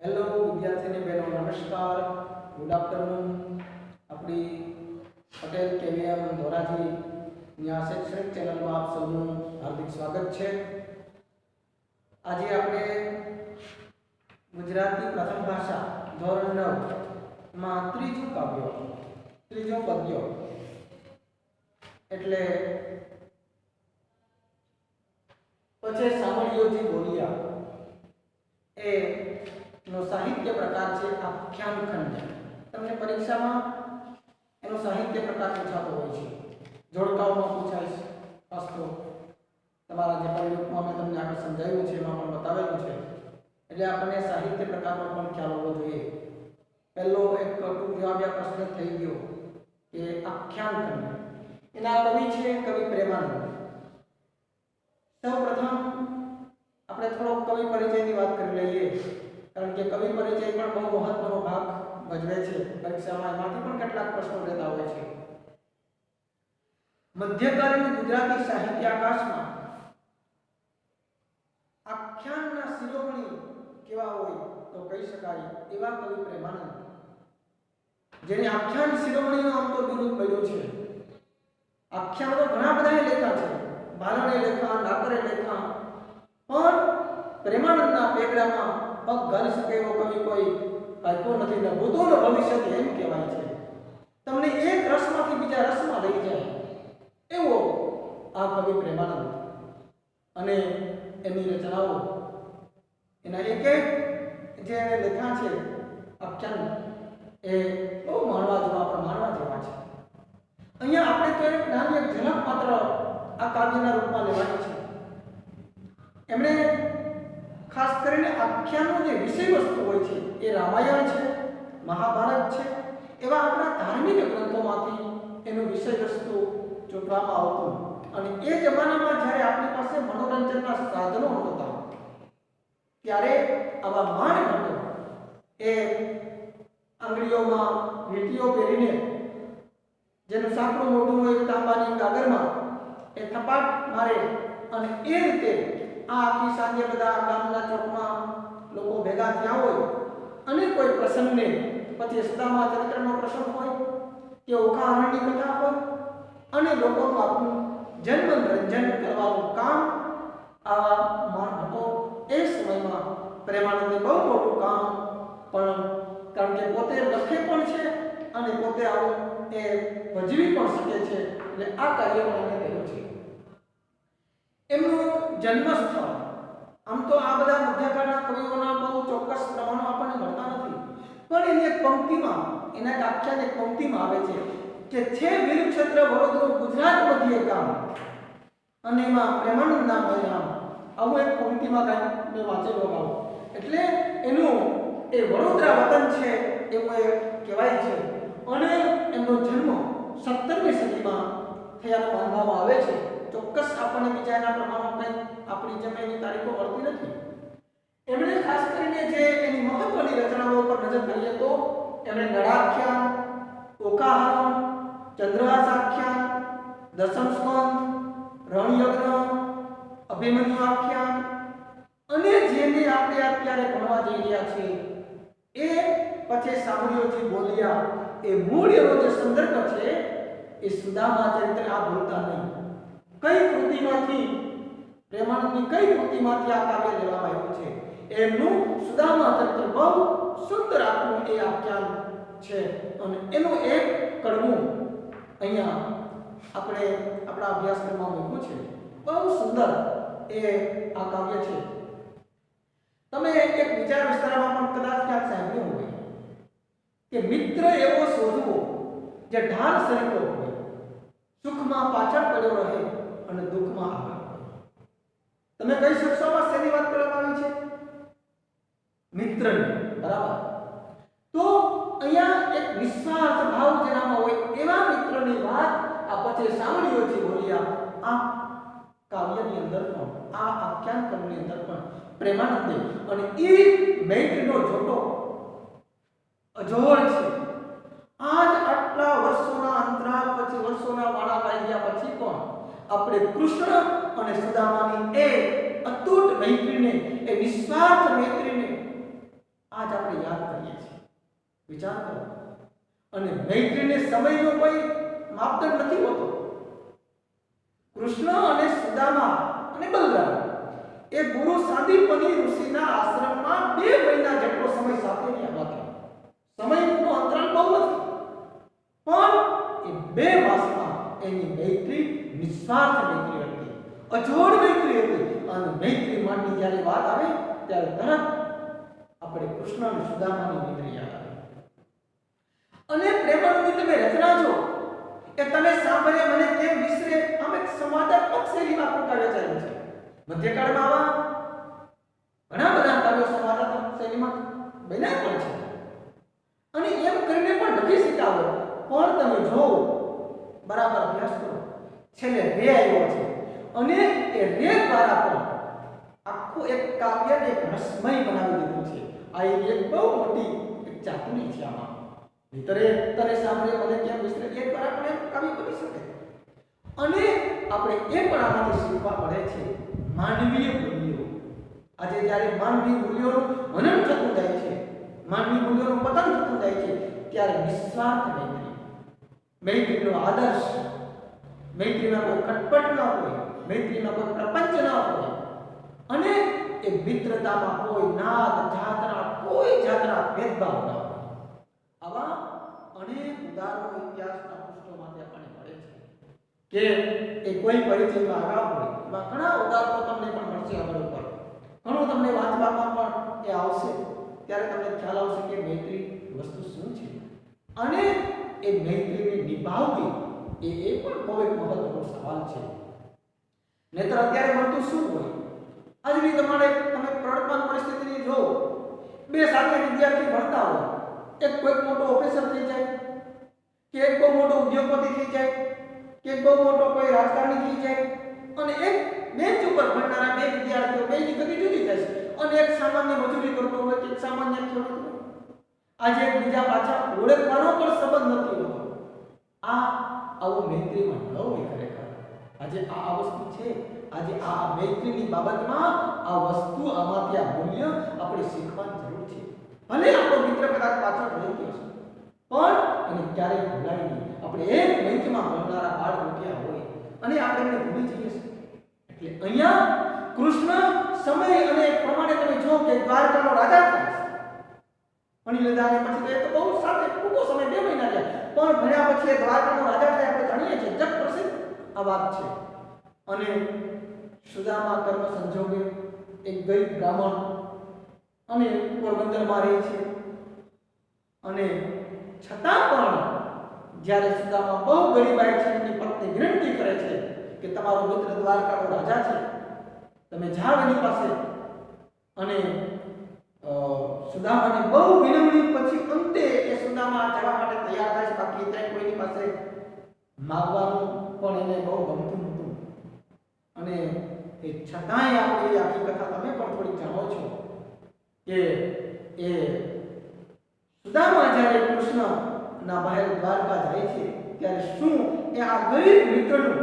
Hello विद्यार्थी बहनों नमस्कार गुड आफ्टरनून अपनी पटेल केवीएम धोराजी यहाँ शैक्षणिक चैनल में आप सबू हार्दिक स्वागत है। आज આપણે गुजराती प्रथम भाषा ધોરણ 9 માં ત્રીજો પદ્ય એટલે પછી સાંભળ્યોજી બોલિયા એ નો साहित्य प्रकार છે આખ્યાન ખંડ। તમને પરીક્ષામાં એનો સાહિત્ય પ્રકાર પૂછાતો હોય છે, જોડકાઓમાં પૂછાય છે। ખાસ તો તમારા જે પણ ગ્રુપમાં મેં તમને આગળ સમજાવ્યું છે એમાં પણ બતાવેલું છે, એટલે આપણને સાહિત્ય પ્રકારનો પણ ખ્યાલ હોવો જોઈએ। પહેલો એક ટૂંક જવાબિયા પ્રશ્ન થઈ ગયો કે આખ્યાન ખંડ એના કવિ છે કવિ પ્રેમાનંદ। સૌપ્રથમ આપણે થોડો કવિ પરિચયની વાત કરી લઈએ, કારણ કે કવિ પરિચય પણ બહુ મહત્વનો ભાગ ભજવે છે। પરીક્ષામાં એમાંથી પણ કેટલાક પ્રશ્નો રહેતા હોય છે। મધ્યકાલીન ગુજરાતી સાહિત્યાકાશમાં આખ્યાનના શિરોમણી કેવા હોય તો કહી શકાય એવા કવિ પ્રેમાનંદ, જેને આખ્યાન શિરોમણીનો આમ તો બિરુદ મળ્યો છે। આખ્યાનો તો ઘણા બધા લેખા છે, બારણે લેખા, નાકરે લેખા, પણ પ્રેમાનંદના પેગડામાં પગ ગાલી શકે એવો કવિ કોઈ આપ્યો નથી ને ભૂતો ને ભવિષ્યથી એમ કહેવાય છે। તમને એક રસમાંથી બીજા રસમાં લઈ જાય એવો આ કવિ પ્રેમાનંદ અને એની રચનાઓ, એના એક એક જે લેખા છે આખ્યાન એ બહુ માણવા જેવા પ્રમાણવા જેવા છે। અહીંયા આપણે તો એક નાની એક ઝલક માત્ર આ કાવ્યના રૂપમાં લેવાની છે। એમણે ખાસ કરીને આખ્યાનનો જે વિષય વસ્તુ હોય છે એ રામાયણ છે, મહાભારત છે, એવા આપણા ધાર્મિક ગ્રંથોમાંથી એનું વિષય વસ્તુ ચૂંટવામાં આવતું। અને એ જમાનામાં જ્યારે આપણી પાસે મનોરંજનના સાધનો નહોતા ત્યારે આવા માંડ ભટ્ટો એ આંગળીઓમાં વીંટીઓ પહેરીને, જેનું સાંકડું મોટું હોય તાંબાની ગાગરમાં એ થપાટ મારે અને એ રીતે આ આખી સાંજે બધા ગામના ચોકમાં લોકો ભેગા થયા હોય અને કોઈ પ્રસંગને, પછી સુદામા ચરિત્રનો પ્રસંગ હોય કે ઓખાહરણની કથા હોય અને લોકોનું આપણું જન્મરંજન કરવાનું કામ આવા માણ ભટ્ટો એ સમયમાં પ્રેમાનંદને બહુ મોટું કામ, પણ કારણ કે પોતે લખે પણ છે અને પોતે આવું એ ભજવી પણ શકે છે, એટલે આ કાર્ય પણ એને કર્યું છે। એમનું જન્મસ્થળ આમ તો આ બધા મધ્યકાળના કવિઓના બહુ ચોક્કસ પ્રમાણો આપણને મળતા નથી, પણ એની એક પંક્તિમાં, એના એક આખ્યાન એક પંક્તિમાં આવે છે કે છે વીરક્ષેત્ર વડોદરો ગુજરાત મધ્ય ગામ અને એમાં પ્રેમાનંદ નામ નામ, આવું એક પંક્તિમાં કાંઈ મેં વાંચેલું આવું, એટલે એનું એ વડોદરા વતન છે એવું એ કહેવાય છે। અને એમનો જન્મ 17મી સદીમાં થયાનું માનવામાં આવે છે। ચોક્કસ આપણને બીજાના પ્રમાણો કંઈ આપણી જમીનની તારીખો મળતી નથી। એમણે ખાસ કરીને જે એની મહત્વની રચનાઓ પર નજર કરીએ તો એમણે નળાખ્યાન, ઓકાહરણ, ચંદ્રહાસ આખ્યાન, દશમ સ્કંદ, રણયજ્ઞ, અભિમન્યુ આખ્યાન અને જેને આપણે અત્યારે ભણવા જઈ રહ્યા છીએ એ પછી સાંભળ્યોજી બોલિયા, એ મૂળ એનો જે સંદર્ભ છે એ સુદામા ચરિત્ર આ ભૂલતા નહીં। કઈ કૃતિમાંથી, પ્રેમાનંદની કઈ કૃતિમાંથી આ કાવ્ય લેવામાં આવ્યું છે, એમનું સુદામા ચરિત્ર બહુ સુંદર આખું એ આખ્યાન છે અને એનું એક કડવું અહીંયા આપણે આપણા અભ્યાસક્રમમાં મૂક્યું છે। બહુ સુંદર એ આ કાવ્ય છે। તમે એક વિચાર વિસ્તારમાં પણ કદાચ ક્યાંક સાંભળ્યું હોય કે મિત્ર એવો શોધવો જે ઢાલ સરખો હોય, સુખમાં પાછળ પડ્યો રહે અને દુઃખમાં આગળ હોય। તમે કહી શકશો આ શેની વાત કરવામાં આવી છે? મિત્રની, બરાબર? તો અહીંયા એક નિસ્વાર્થ ભાવ જેનામાં હોય એવા મિત્રની વાત આ પછી સાંભળ્યોજી બોલિયા આ કાવ્યની અંદર પણ, આ આખ્યાન કર્મની અંદર પણ પ્રેમાનંદે, અને એ મૈત્રીનો જોટો અજોડ છે। આજ આટલા વર્ષોના અંતરાલ પછી, વર્ષોના વાળા વાગ્યા પછી પણ આપણે કૃષ્ણ અને સુદામાની એ અતૂટ મૈત્રીને, એ નિસ્વાર્થ મૈત્રીને આજ આપણે યાદ કરીએ છીએ. વિચાર કરો. અને મૈત્રીને સમયનો કોઈ માપદંડ નથી હોતો. કૃષ્ણ અને સુદામા અને બલરામ એ ગુરુ સાંદીપની ઋષિના આશ્રમમાં 2 મહિના જેટલો સમય સાથે રહ્યા હતા. સમયનો અંતરાલ બહુ નથી, પણ એ 2 માસમાં એની મૈત્રી નિસ્વાર્થ મૈત્રી હતી, અજોડ મૈત્રી હતી. અને મૈત્રી માટેની જ્યારે વાત આવે ત્યારે તરત આપણે કૃષ્ણ અને સુદામાની મૈત્રી યાદ આવે. અને પ્રેમાનંદની તમે રચના જો એ તમે સાંભળે મને કેમ વિસરે આમ એક સંવાદાત્મક શૈલીમાં કાવ્ય ચાલ્યું છે. મધ્યકાળમાં આવા ઘણા બધા કાવ્યો સંવાદાત્મક શૈલીમાં બન્યા પણ છે. અને એમ કરીને પણ લખી શકાવે. પણ તમે જો બરાબર અભ્યાસ કરો, છેલ્લે રે આવ્યો છે અને એ રે દ્વારા પણ આખું એક કાવ્ય એક રસમય બનાવી દીધું છે. આ એક બહુ મોટી એક ચાતુરી છે આમાં. ભીતરે તને સાંભળે મને કેમ વિસરે એ દ્વારા પણ કાવ્ય બની શકે. અને આપણે એ પણ આમાંથી શીખવા મળે છે માનવીય મૂલ્યો. આજે જ્યારે માનવીય મૂલ્યોનું હનન થતું જાય છે, માનવીય મૂલ્યોનું પતન થતું જાય છે, ત્યારે નિસ્વાર્થ મૈત્રીનો આદર્શ, મૈત્રીમાં કોઈ ખટપટ ન હોય, મૈત્રીમાં કોઈ પ્રપંચ ન હોય, અને એ મિત્રતામાં કોઈ નાત જાતના કોઈ જાતના ભેદભાવ ન હોય. આવા અનેક ઉદાહરણો ઇતિહાસના પૃષ્ઠોમાંથી આપણને મળે છે કે એ કોઈ પરિચયમાં આવ્યા હોય એમાં ઘણા ઉદાહરણો તમને પણ મળશે. આગળ ઉપર ઘણું તમને વાંચવામાં પણ એ આવશે, ત્યારે તમને ખ્યાલ આવશે કે મૈત્રી વસ્તુ શું છે અને એ મૈત્રીને નિભાવવી એ પણ બહુ એક મહત્વનો સવાલ છે. નહીતર અત્યારે મળતું શું હોય? આજની તમારે તમે પ્રવર્તમાન પરિસ્થિતિની જો 2 સાથે વિદ્યાર્થી ભણતા હોય, એક કોઈક મોટો ઓફિસર થઈ જાય, કે એક બહુ મોટો ઉદ્યોગપતિ થઈ જાય, કે એક બહુ મોટો કોઈ રાજકારણી થઈ જાય, અને એક બેન્ચ ઉપર ભણનારા 2 વિદ્યાર્થીઓ, બેની ગતિ જુદી થશે. અને એક સામાન્ય મજૂરી કરતો હોય કે એક સામાન્ય ખેડૂત હોય, આજે એકબીજા પાછા ઓળખવાનો પણ સંબંધ નથી હોતો. આવો મૈત્રીમાં ન હોય ખરેખર. આજે આ વસ્તુ છે. આજે આ મૈત્રીની બાબતમાં આ વસ્તુ, આમાંથી આ મૂલ્ય આપણે શીખવાની જરૂર છે. ભલે આપણો મિત્ર કદાચ પાછળ રહી ગયો છે, પણ એને ક્યારેય ભૂલાય નહીં. આપણે એક મૈત્રીમાં ભણનારા બાળ રૂપિયા હોય અને આપણે એને ભૂલી જઈએ છીએ. એટલે અહીંયા કૃષ્ણ સમય અને પ્રમાણે તમે જો કે દ્વારકાનો રાજા થાય છે. ભણી લીધા અને પછી તો એ તો બહુ સાથે ટૂંકો સમય 2 મહિના રહ્યા, પણ ભણ્યા પછી એ દ્વારકાનો રાજા થાય આપણે જાણીએ છીએ. જગ પ્રસિદ્ધ આ વાત છે. અને સુદામા કર્મ સંજોગે એક ગરીબ બ્રાહ્મણ અને પોરબંદરમાં રહે છે. અને છતાં પણ જ્યારે સુદામા બહુ ગરીબાઈ છે, એની પત્ની વિનંતી કરે છે કે તમારો મિત્ર દ્વારકાનો રાજા છે, તમે જાઓ એની પાસે. અને સુદામાને બહુ વિનંતી પછી અંતે એ સુદામા જવા માટે તૈયાર થાય છે. બાકી ત્યાં કોઈની પાસે માંગવાનું પણ એને બહુ ગમતું નહોતું. અને એ છતાંય આપણે આખી કથા તમે પણ થોડી જાણો છો કે એ સુદામા જ્યારે કૃષ્ણના મહેલ દ્વારકા જાય છે ત્યારે શું એ આ ગરીબ મિત્રનું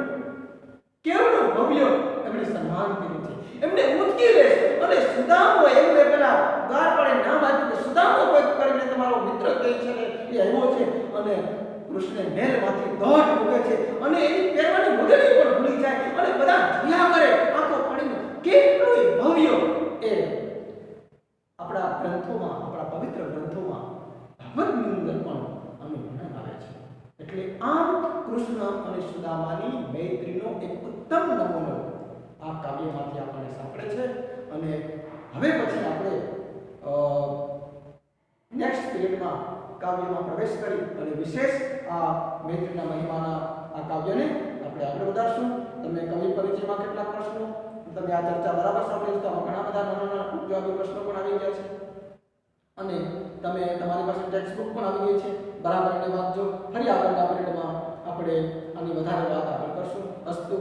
કેવડું ભવ્ય એમણે સન્માન કર્યું છે, એમને ઉચકી લે છે. અને સુદામો એમને પેલા દ્વારપાળે નામ આપ્યું કે સુદામો કોઈ કરીને તમારો મિત્ર કહે છે ને એ આવ્યો છે. અને કૃષ્ણ મહેલમાંથી દોડ મૂકે છે અને એની પહેરવાની મોજડી પણ ભૂલી જાય અને બધા જોયા કરે આંખો પાડીને. કેટલું ભવ્ય એ આપણા ગ્રંથોમાં, આપણા પવિત્ર ગ્રંથોમાં ભગવદની અંદર પણ આનું વર્ણન આવે છે. એટલે આમ કૃષ્ણ અને સુદામાની મૈત્રીનો એક ઉત્તમ નમૂનો આ કાવ્યમાંથી આપણને સાંપડે છે. અને હવે પછી આપણે નેક્સ્ટ પીરિયડમાં કાવ્યમાં પ્રવેશ કરી અને વિશેષ આ મૈત્રીના મહિમાના આ કાવ્યને આપણે આગળ વધારશું. તમે કવિ પરિચયમાં કેટલાક પ્રશ્નો, તમે આ ચર્ચા બરાબર સાંભળી તો ઘણા બધા નાના જવાબી પ્રશ્નો પણ આવી ગયા છે. અને તમે તમારી પાસે ટેક્સ્ટ બુક પણ આવી ગઈ છે, બરાબર એને વાંચજો. ફરી આગળના પીરિયડમાં આપણે આની વધારે વાત આગળ કરશું. અસ્તુ.